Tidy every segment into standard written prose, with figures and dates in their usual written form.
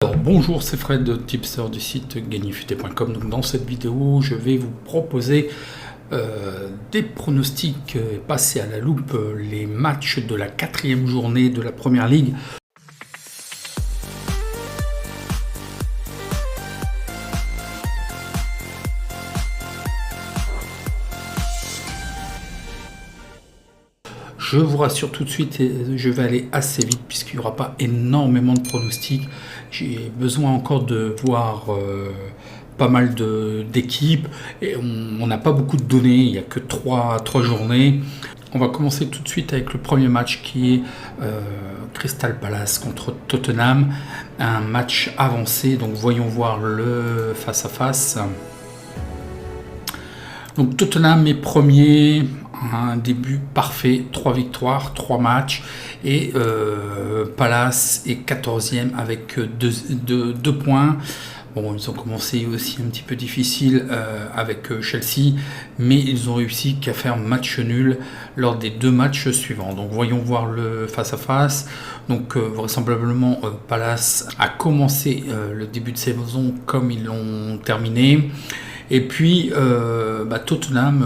Alors, bonjour, c'est Fred, tipster du site gagnerfuté.com. Donc, dans cette vidéo, je vais vous proposer des pronostics passer à la loupe les matchs de la 4e journée de la Première Ligue. Je vous rassure tout de suite, je vais aller assez vite puisqu'il n'y aura pas énormément de pronostics. J'ai besoin encore de voir pas mal d'équipes et on n'a pas beaucoup de données, il n'y a que 3 journées. On va commencer tout de suite avec le premier match qui est Crystal Palace contre Tottenham, un match avancé, donc voyons voir le face-à-face. Donc Tottenham est premier, un début parfait, 3 victoires, 3 matchs, et Palace est 14e avec 2 points. Bon, ils ont commencé aussi un petit peu difficile avec Chelsea, mais ils ont réussi qu'à faire match nul lors des 2 matchs suivants. Donc voyons voir le face-à-face. Donc vraisemblablement Palace a commencé le début de saison comme ils l'ont terminé. Et puis Tottenham,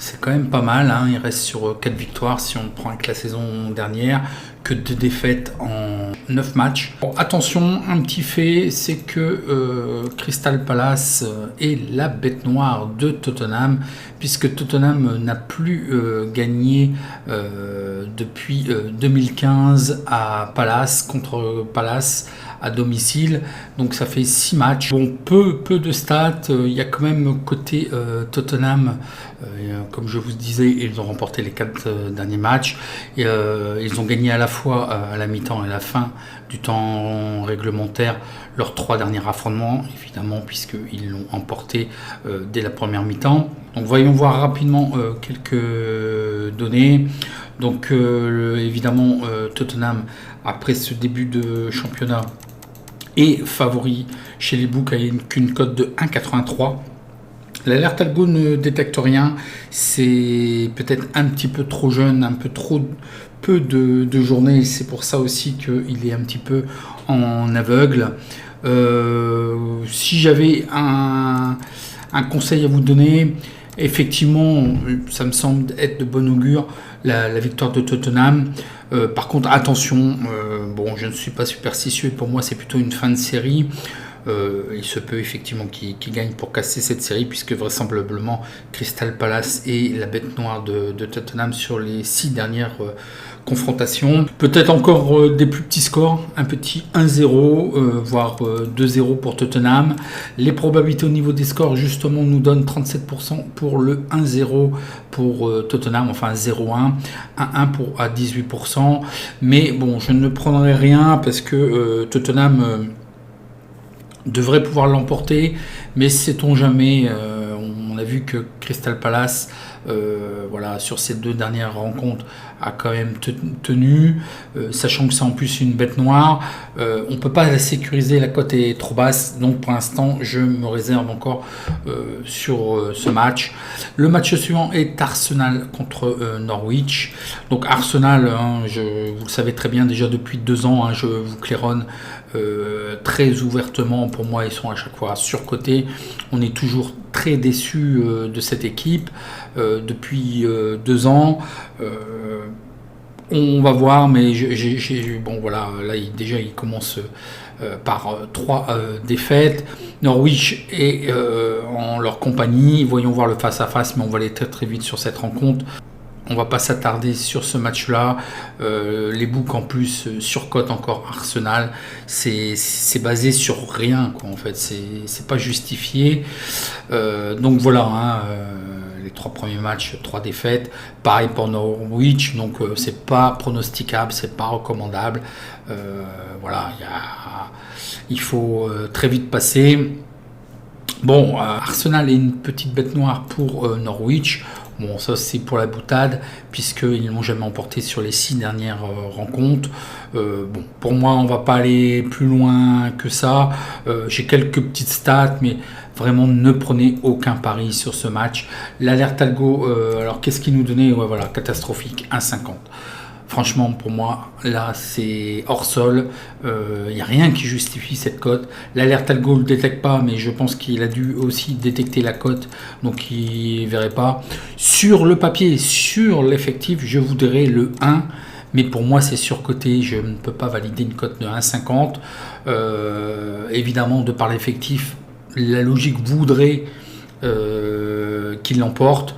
c'est quand même pas mal, hein. Il reste sur 4 victoires si on prend avec la saison dernière, que 2 défaites en 9 matchs. Bon, attention, un petit fait, c'est que Crystal Palace est la bête noire de Tottenham, puisque Tottenham n'a plus gagné depuis 2015 à Palace, contre Palace à domicile, donc ça fait 6 matchs. Bon, peu de stats, il y a quand même côté Tottenham, comme je vous disais, ils ont remporté les 4 derniers matchs, et, ils ont gagné à la fois à la mi-temps et à la fin du temps réglementaire leurs 3 derniers affrontements, évidemment, puisqu'ils l'ont emporté dès la première mi-temps. Donc voyons voir rapidement quelques données. Donc évidemment Tottenham, après ce début de championnat, est favori chez les books avec une cote de 1,83. L'alerte algo ne détecte rien, c'est peut-être un petit peu trop jeune, un peu trop peu de journées, c'est pour ça aussi qu'il est un petit peu en aveugle. Si j'avais un conseil à vous donner, effectivement, ça me semble être de bon augure, la victoire de Tottenham. Par contre, attention, je ne suis pas superstitieux, pour moi c'est plutôt une fin de série. Il se peut effectivement qu'il gagne pour casser cette série, puisque vraisemblablement Crystal Palace est la bête noire de Tottenham sur les 6 dernières confrontations. Peut-être encore des plus petits scores, un petit 1-0, voire 2-0 pour Tottenham. Les probabilités au niveau des scores justement nous donnent 37% pour le 1-0 pour Tottenham, enfin 0-1, 1-1 à 18%. Mais bon, je ne prendrai rien parce que Tottenham devrait pouvoir l'emporter, mais sait-on jamais. On a vu que Crystal Palace, sur ces 2 dernières rencontres, a quand même tenu, sachant que c'est en plus une bête noire. On ne peut pas la sécuriser, la cote est trop basse, donc pour l'instant je me réserve encore sur ce match. Le match suivant est Arsenal contre Norwich. Donc Arsenal, vous le savez très bien déjà depuis 2 ans, je vous claironne très ouvertement. Pour moi, ils sont à chaque fois surcotés. On est toujours très déçus de cette équipe depuis 2 ans. On va voir, mais là il commence par 3 défaites. Norwich est en leur compagnie. Voyons voir le face-à-face, mais on va aller très très vite sur cette rencontre. On va pas s'attarder sur ce match-là. Les books en plus surcotent encore Arsenal. C'est basé sur rien, quoi, en fait. C'est pas justifié. Donc voilà, les 3 premiers matchs, 3 défaites. Pareil pour Norwich. Donc c'est pas pronosticable, c'est pas recommandable. Il faut très vite passer. Bon, Arsenal est une petite bête noire pour Norwich. Bon, ça c'est pour la boutade, puisqu'ils ne l'ont jamais emporté sur les 6 dernières rencontres. Pour moi, on va pas aller plus loin que ça. J'ai quelques petites stats, mais vraiment ne prenez aucun pari sur ce match. L'alerte algo, alors qu'est-ce qu'il nous donnait? Catastrophique, 1,50. Franchement, pour moi, là, c'est hors sol. Il n'y a rien qui justifie cette cote. L'alerte algo ne le détecte pas, mais je pense qu'il a dû aussi détecter la cote, donc il ne verrait pas. Sur le papier, sur l'effectif, je voudrais le 1. Mais pour moi, c'est surcoté. Je ne peux pas valider une cote de 1,50. Évidemment, de par l'effectif, la logique voudrait qu'il l'emporte.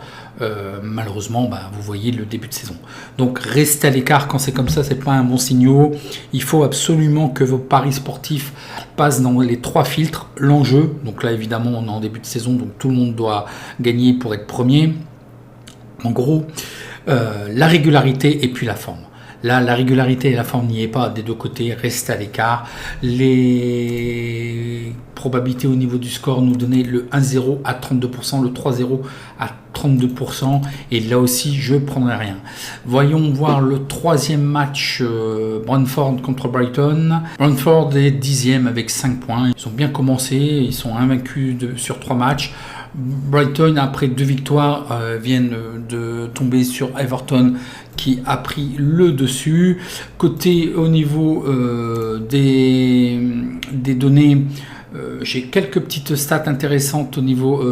Malheureusement, vous voyez le début de saison. Donc, restez à l'écart quand c'est comme ça, c'est pas un bon signal. Il faut absolument que vos paris sportifs passent dans les 3 filtres. L'enjeu, donc là, évidemment, on est en début de saison, donc tout le monde doit gagner pour être premier. En gros, la régularité et puis la forme. Là, la régularité et la forme n'y est pas des deux côtés, restez à l'écart. Les probabilités au niveau du score nous donnaient le 1-0 à 32%, le 3-0 à 32%, et là aussi, je ne prendrai rien. Voyons voir le 3e match, Brentford contre Brighton. Brentford est 10e avec 5 points. Ils ont bien commencé, ils sont invaincus sur 3 matchs. Brighton, après 2 victoires, viennent de tomber sur Everton qui a pris le dessus. Côté au niveau des données, j'ai quelques petites stats intéressantes au niveau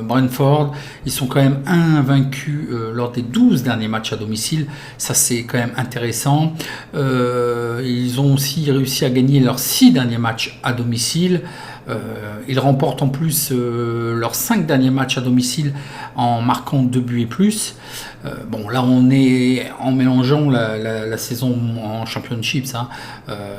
Brentford. Ils sont quand même invaincus lors des 12 derniers matchs à domicile. Ça, c'est quand même intéressant. Ils ont aussi réussi à gagner leurs 6 derniers matchs à domicile. Ils remportent en plus leurs 5 derniers matchs à domicile en marquant 2 buts et plus. Bon, là on est en mélangeant la saison en Championship, ça,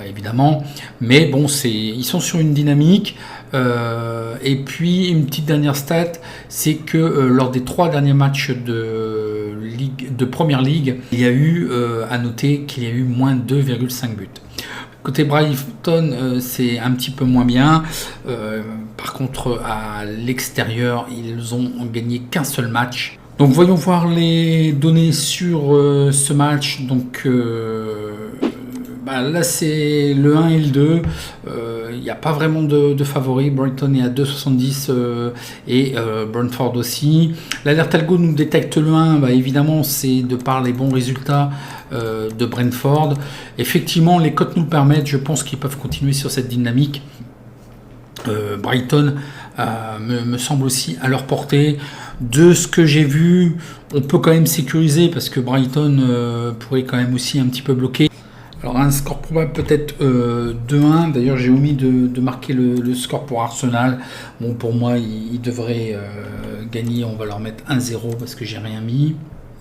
évidemment. Mais bon, ils sont sur une dynamique. Et puis une petite dernière stat, c'est que lors des 3 derniers matchs de Première Ligue, il y a eu à noter qu'il y a eu moins de 2,5 buts. Côté Brighton, c'est un petit peu moins bien. Par contre, à l'extérieur, ils ont gagné qu'un seul match. Donc, voyons voir les données sur ce match. Donc, là, c'est le 1 et le 2. Il n'y a pas vraiment de favoris. Brighton est à 2,70 et Brentford aussi. L'alerte algo nous détecte le 1. Évidemment, c'est de par les bons résultats de Brentford. Effectivement, les cotes nous le permettent. Je pense qu'ils peuvent continuer sur cette dynamique. Brighton me semble aussi à leur portée. De ce que j'ai vu, on peut quand même sécuriser parce que Brighton pourrait quand même aussi un petit peu bloquer. Alors un score probable peut-être 2-1. D'ailleurs, j'ai omis de marquer le score pour Arsenal. Bon, pour moi, ils devraient gagner. On va leur mettre 1-0 parce que j'ai rien mis.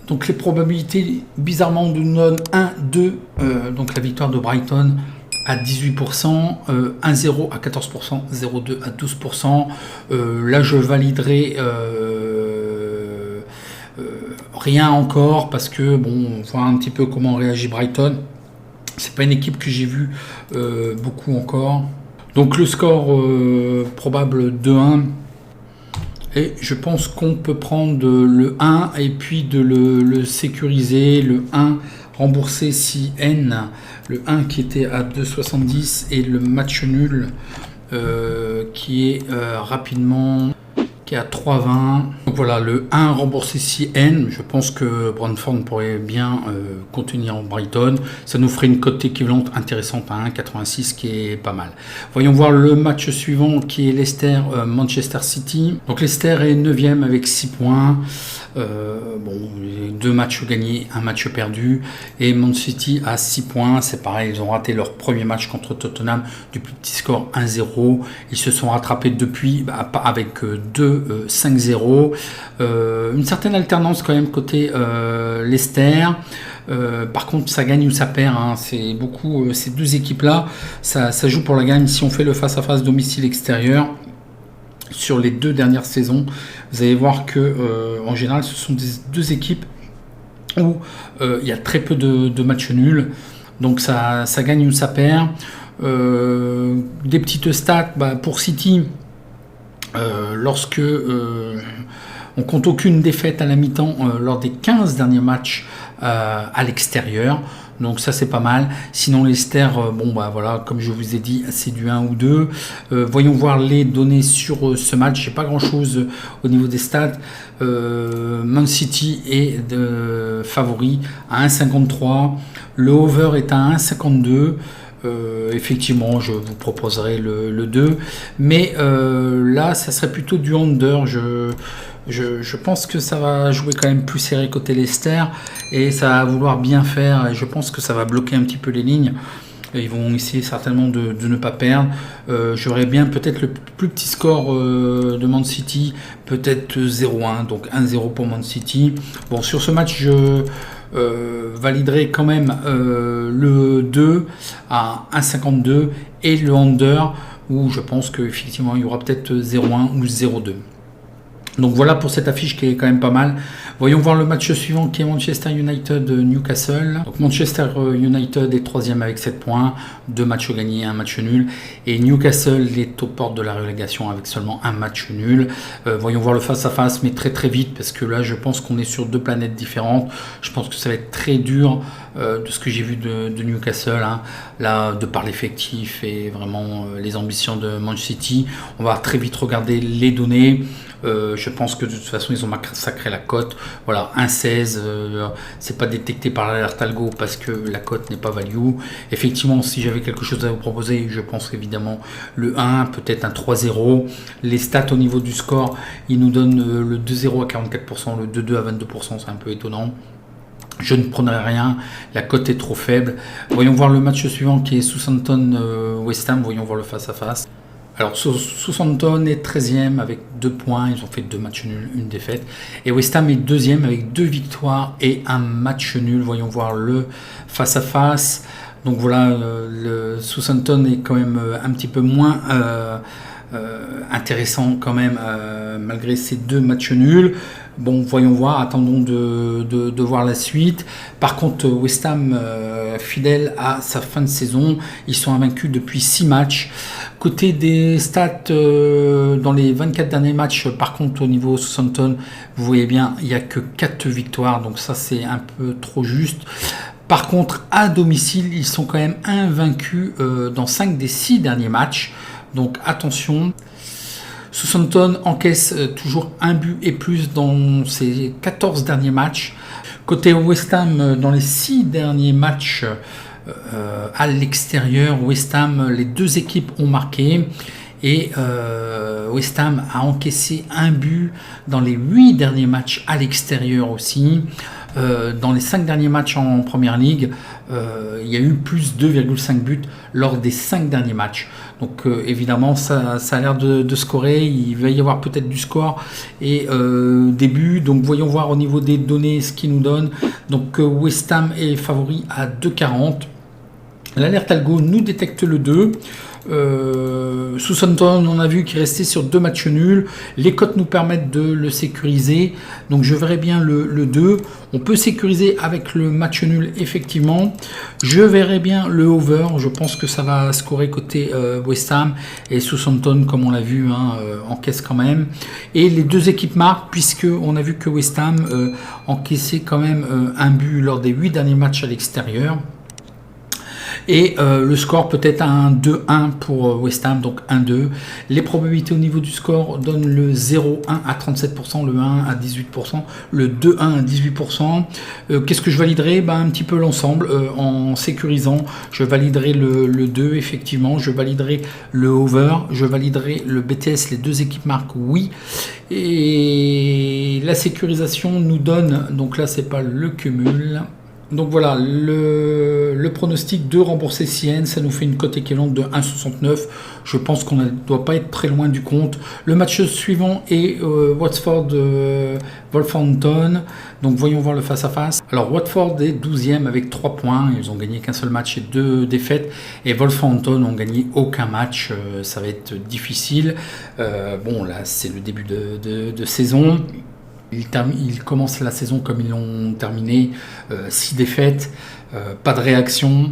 Donc les probabilités, bizarrement, nous donnent 1-2. Donc la victoire de Brighton à 18%, 1-0 à 14%, 0-2 à 12%. Là, je validerai rien encore parce que, bon, on voit un petit peu comment réagit Brighton. C'est pas une équipe que j'ai vu beaucoup encore. Donc le score probable 2-1. Et je pense qu'on peut prendre le 1 et puis de le sécuriser. Le 1 remboursé si N. Le 1 qui était à 2,70 et le match nul qui est rapidement qui est à 3,20. Donc voilà, le 1 remboursé si N. Je pense que Brentford pourrait bien contenir Brighton. Ça nous ferait une cote équivalente intéressante à 1,86 qui est pas mal. Voyons voir le match suivant qui est Leicester-Manchester City. Donc Leicester est 9e avec 6 points. Bon, 2 matchs gagnés, 1 match perdu. Et Man City à 6 points. C'est pareil, ils ont raté leur premier match contre Tottenham du plus petit score 1-0. Ils se sont rattrapés depuis avec 2-5-0. Une certaine alternance quand même côté Leicester. Par contre, ça gagne ou ça perd. C'est beaucoup ces deux équipes-là. Ça joue pour la gagne. Si on fait le face-à-face domicile-extérieur, sur les 2 dernières saisons, vous allez voir que en général, ce sont deux équipes où il y a très peu de matchs nuls. Donc ça gagne ou ça perd. Des petites stats pour City. Lorsque on compte aucune défaite à la mi-temps lors des 15 derniers matchs à l'extérieur. Donc ça c'est pas mal. Sinon Leicester, bon bah voilà, comme je vous ai dit, c'est du 1 ou 2. Voyons voir les données sur ce match. J'ai pas grand chose au niveau des stats. Man City est favori à 1,53. Le over est à 1,52. Effectivement, je vous proposerai le 2. Mais là, ça serait plutôt du under. Je pense que ça va jouer quand même plus serré côté Leicester et ça va vouloir bien faire. Et je pense que ça va bloquer un petit peu les lignes. Ils vont essayer certainement de ne pas perdre. J'aurais bien peut-être le plus petit score de Man City, peut-être 0-1, donc 1-0 pour Man City. Bon, sur ce match, je validerai quand même le 2 à 1,52 et le under, où je pense qu'effectivement il y aura peut-être 0-1 ou 0-2. Donc voilà pour cette affiche qui est quand même pas mal. Voyons voir le match suivant qui est Manchester United-Newcastle. Donc Manchester United est 3e avec 7 points, 2 matchs gagnés, 1 match nul. Et Newcastle est aux portes de la relégation avec seulement 1 match nul. Voyons voir le face-à-face, mais très très vite, parce que là je pense qu'on est sur 2 planètes différentes. Je pense que ça va être très dur de ce que j'ai vu de Newcastle. Hein. Là, de par l'effectif et vraiment les ambitions de Man City, on va très vite regarder les données. Je pense que de toute façon ils ont massacré la cote. Voilà, 1,16, c'est pas détecté par l'alerte algo parce que la cote n'est pas value. Effectivement, si j'avais quelque chose à vous proposer, je pense évidemment le 1, peut-être un 3-0. Les stats au niveau du score, ils nous donnent le 2-0 à 44%, le 2-2 à 22%, c'est un peu étonnant. Je ne prendrai rien, la cote est trop faible. Voyons voir le match suivant qui est Southampton-West Ham, voyons voir le face-à-face. Alors Southampton est 13e avec 2 points, ils ont fait 2 matchs nuls, 1 défaite. Et West Ham est 2e avec 2 victoires et 1 match nul. Voyons voir le face-à-face. Donc voilà, le Southampton est quand même un petit peu moins intéressant quand même, malgré ces 2 matchs nuls. Bon, voyons voir, attendons de voir la suite. Par contre, West Ham, fidèle à sa fin de saison, ils sont invaincus depuis 6 matchs. Côté des stats, dans les 24 derniers matchs, par contre, au niveau Southampton, vous voyez bien, il n'y a que 4 victoires, donc ça c'est un peu trop juste. Par contre, à domicile, ils sont quand même invaincus dans 5 des 6 derniers matchs, donc attention. Southampton encaisse toujours 1 but et plus dans ses 14 derniers matchs. Côté West Ham, dans les 6 derniers matchs à l'extérieur, West Ham, les 2 équipes ont marqué. Et West Ham a encaissé 1 but dans les 8 derniers matchs à l'extérieur aussi. Dans les 5 derniers matchs en Première Ligue, il y a eu plus 2,5 buts lors des 5 derniers matchs. Donc évidemment, ça a l'air de scorer. Il va y avoir peut-être du score et des buts. Donc voyons voir au niveau des données ce qu'il nous donne. Donc West Ham est favori à 2,40. L'alerte algo nous détecte le 2. Southampton, on a vu qu'il restait sur 2 matchs nuls. Les cotes nous permettent de le sécuriser. Donc je verrai bien le 2. On peut sécuriser avec le match nul, effectivement. Je verrai bien le over. Je pense que ça va scorer côté West Ham. Et Southampton, comme on l'a vu, encaisse quand même. Et les 2 équipes marquent, puisque on a vu que West Ham encaissait quand même 1 but lors des 8 derniers matchs à l'extérieur. Et le score peut être un 2-1 pour West Ham, donc 1-2. Les probabilités au niveau du score donnent le 0-1 à 37%, le 1 à 18%, le 2-1 à 18%. Qu'est-ce que je validerai? Un petit peu l'ensemble en sécurisant. Je validerai le 2, effectivement. Je validerai le over. Je validerai le BTS. Les 2 équipes marquent oui. Et la sécurisation nous donne, donc là c'est pas le cumul. Donc voilà, le pronostic de rembourser CN, ça nous fait une cote équivalente de 1,69. Je pense qu'on ne doit pas être très loin du compte. Le match suivant est Watford-Wolverhampton. Donc voyons voir le face-à-face. Alors Watford est 12e avec 3 points. Ils ont gagné qu'un seul match et 2 défaites. Et Wolverhampton n'ont gagné aucun match. Ça va être difficile. Bon, là, c'est le début de saison. Ils commencent la saison comme ils l'ont terminé, 6 défaites, pas de réaction.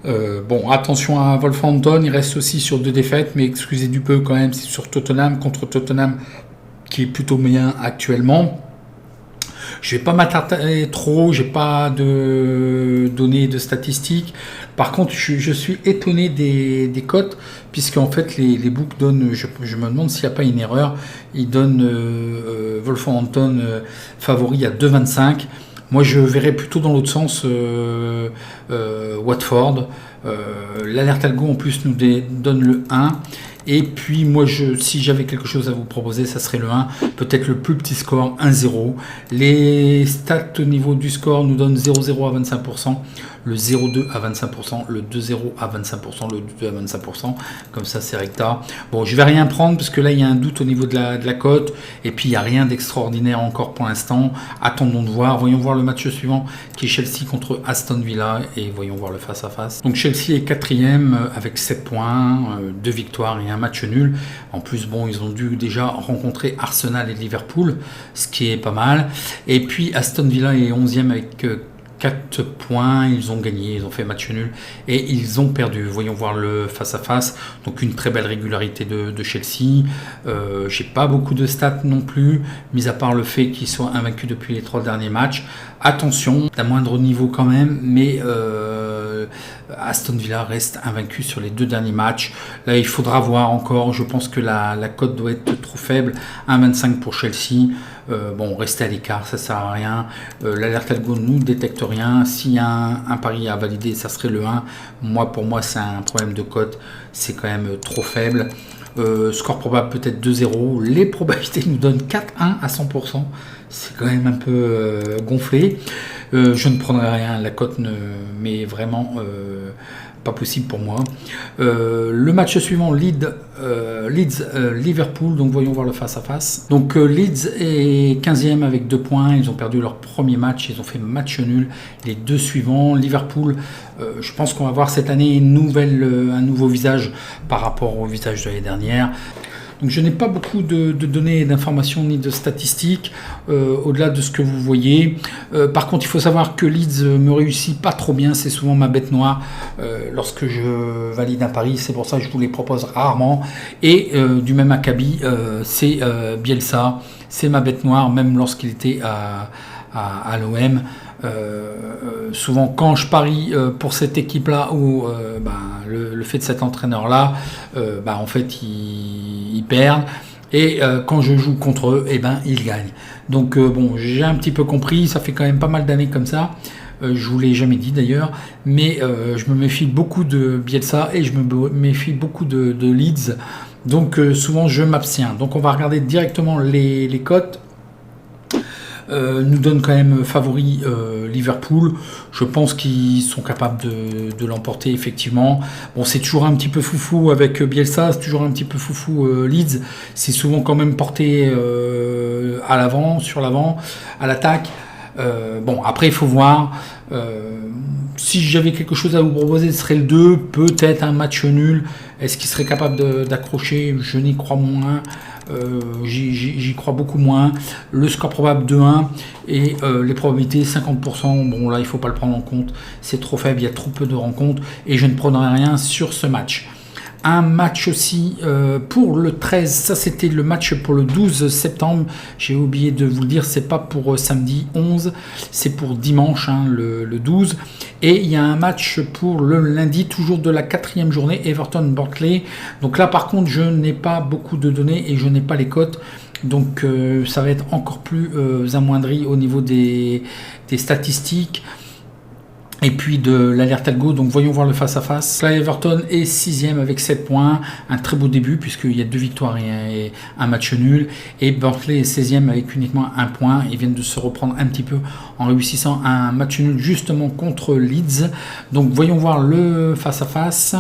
Bon, attention à Wolverhampton, il reste aussi sur 2 défaites, mais excusez du peu quand même, c'est sur Tottenham, contre Tottenham qui est plutôt bien actuellement. Je vais pas m'attarder trop, j'ai pas de données, de statistiques. Par contre, je suis étonné des cotes, puisque en fait les books donnent, je me demande s'il n'y a pas une erreur, ils donnent Wolverhampton favori à 2,25. Moi, je verrais plutôt dans l'autre sens Watford. L'alerte algo en plus nous donne le 1. Et puis moi, si j'avais quelque chose à vous proposer, ça serait le 1, peut-être le plus petit score, 1-0. Les stats au niveau du score nous donnent 0-0 à 25%, le 0-2 à 25%, le 2-0 à 25%, le 2 à 25%, comme ça c'est recta. Bon, je vais rien prendre parce que là il y a un doute au niveau de la cote, et puis il n'y a rien d'extraordinaire encore pour l'instant. Attendons de voir, voyons voir le match suivant qui est Chelsea contre Aston Villa, et voyons voir le face-à-face. Donc Chelsea est 4e avec 7 points, 2 victoires et un match nul. En plus, bon, ils ont dû déjà rencontrer Arsenal et Liverpool, ce qui est pas mal. Et puis Aston Villa est 11e avec 4 points, ils ont gagné, ils ont fait match nul et ils ont perdu. Voyons voir le face-à-face. Donc une très belle régularité de Chelsea. J'ai pas beaucoup de stats non plus, mis à part le fait qu'ils soient invaincus depuis les 3 derniers matchs. Attention, d'un moindre niveau quand même, mais Aston Villa reste invaincu sur les 2 derniers matchs. Là, il faudra voir encore. Je pense que la cote doit être trop faible. 1,25 pour Chelsea. Bon, rester à l'écart, ça sert à rien. L'alerte algo ne nous détecte rien. S'il y a un pari à valider, ça serait le 1. Pour moi, c'est un problème de cote. C'est quand même trop faible. Score probable peut-être 2-0. Les probabilités nous donnent 4-1 à 100%. C'est quand même un peu gonflé. Je ne prendrai rien. La cote ne m'est vraiment pas possible pour moi. Le match suivant, Leeds Liverpool. Donc voyons voir le face-à-face. Donc Leeds est 15e avec 2 points. Ils ont perdu leur premier match. Ils ont fait match nul les 2 suivants. Liverpool, je pense qu'on va voir cette année un nouveau visage par rapport au visage de l'année dernière. Donc je n'ai pas beaucoup de données, d'informations ni de statistiques au-delà de ce que vous voyez. Par contre, il faut savoir que Leeds me réussit pas trop bien. C'est souvent ma bête noire lorsque je valide un pari. C'est pour ça que je vous les propose rarement. Et du même acabit, c'est Bielsa. C'est ma bête noire, même lorsqu'il était à l'OM. Souvent quand je parie pour cette équipe-là ou le fait de cet entraîneur-là, en fait ils perdent, et quand je joue contre eux, ils gagnent. Donc bon, j'ai un petit peu compris, ça fait quand même pas mal d'années comme ça. Je vous l'ai jamais dit d'ailleurs, mais je me méfie beaucoup de Bielsa et je me méfie beaucoup de Leeds. Donc souvent je m'abstiens. Donc on va regarder directement les cotes. Nous donne quand même favori Liverpool. Je pense qu'ils sont capables de l'emporter effectivement. Bon, c'est toujours un petit peu foufou avec Bielsa, c'est toujours un petit peu foufou Leeds. C'est souvent quand même porté à l'avant, sur l'avant, à l'attaque. Bon, après il faut voir. Si j'avais quelque chose à vous proposer, ce serait le 2, peut-être un match nul. Est-ce qu'il serait capable d'accrocher? Je n'y crois moins. J'y crois beaucoup moins. Le score probable 2-1 et les probabilités 50%. Bon, là il faut pas le prendre en compte, c'est trop faible, il y a trop peu de rencontres et je ne prendrai rien sur ce match. Un match aussi pour le 13, ça c'était le match pour le 12 septembre, j'ai oublié de vous le dire, c'est pas pour samedi 11, c'est pour dimanche le 12, et il y a un match pour le lundi, toujours de la 4e journée, Everton-Barnsley. Donc là par contre je n'ai pas beaucoup de données et je n'ai pas les cotes, donc ça va être encore plus amoindri au niveau des statistiques et puis de l'alerte algo. Donc voyons voir le face-à-face. Là, Everton est 6e avec 7 points, un très beau début puisqu'il y a 2 victoires et un match nul, et Barnsley est 16e avec uniquement 1 point. Ils viennent de se reprendre un petit peu en réussissant un match nul justement contre Leeds. Donc voyons voir le face-à-face.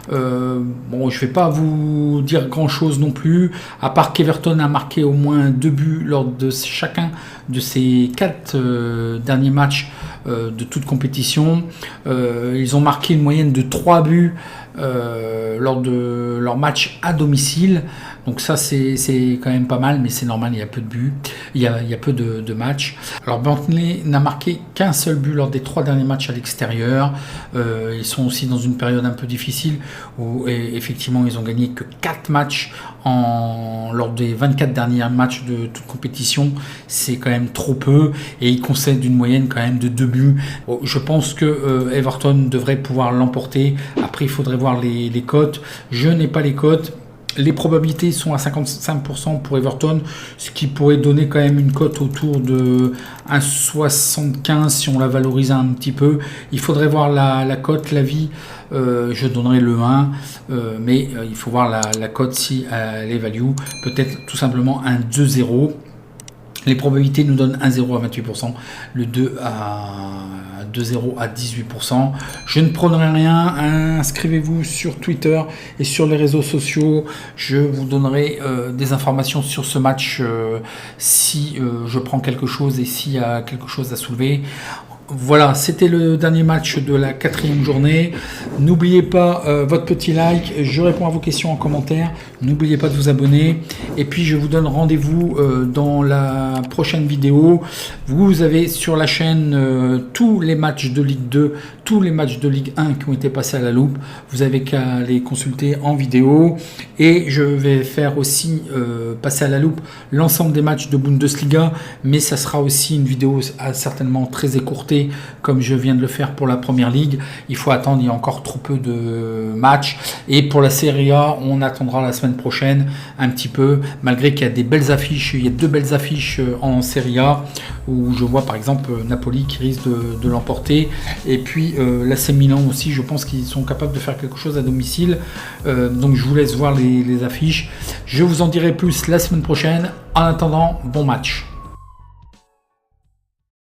Bon, je vais pas vous dire grand chose non plus, à part qu'Everton a marqué au moins 2 buts lors de chacun de ces 4 derniers matchs de toute compétition. Ils ont marqué une moyenne de 3 buts lors de leur match à domicile. Donc ça c'est quand même pas mal, mais c'est normal, il y a peu de buts, il y a peu de matchs. Alors Burnley n'a marqué qu'un seul but lors des 3 derniers matchs à l'extérieur. Ils sont aussi dans une période un peu difficile où effectivement ils ont gagné que 4 matchs lors des 24 derniers matchs de toute compétition. C'est quand même trop peu et ils concèdent une moyenne quand même de 2 buts. Bon, je pense que Everton devrait pouvoir l'emporter. Après il faudrait voir les cotes. Je n'ai pas les cotes. Les probabilités sont à 55% pour Everton, ce qui pourrait donner quand même une cote autour de 1,75 si on la valorise un petit peu. Il faudrait voir la cote, l'avis, je donnerai le 1, mais il faut voir la cote si elle est value, peut-être tout simplement un 2-0. Les probabilités nous donnent 1-0 à 28%, le 2 à 2-0 à 18%. Je ne prendrai rien, inscrivez-vous sur Twitter et sur les réseaux sociaux. Je vous donnerai des informations sur ce match si je prends quelque chose et s'il y a quelque chose à soulever. Voilà, c'était le dernier match de la 4e journée. N'oubliez pas votre petit like, je réponds à vos questions en commentaire. N'oubliez pas de vous abonner. Et puis je vous donne rendez-vous dans la prochaine vidéo. Vous avez sur la chaîne tous les matchs de Ligue 2, tous les matchs de Ligue 1 qui ont été passés à la loupe. Vous avez qu'à les consulter en vidéo. Et je vais faire aussi passer à la loupe l'ensemble des matchs de Bundesliga. Mais ça sera aussi une vidéo certainement très écourtée, comme je viens de le faire pour la Première Ligue. Il faut attendre, il y a encore trop peu de matchs. Et pour la Serie A, on attendra la semaine prochaine un petit peu, malgré qu'il y a des belles affiches. Il y a 2 belles affiches en Serie A, où je vois par exemple Napoli qui risque de l'emporter. Et puis l'AC Milan aussi, je pense qu'ils sont capables de faire quelque chose à domicile. Donc je vous laisse voir les affiches. Je vous en dirai plus la semaine prochaine. En attendant, bon match.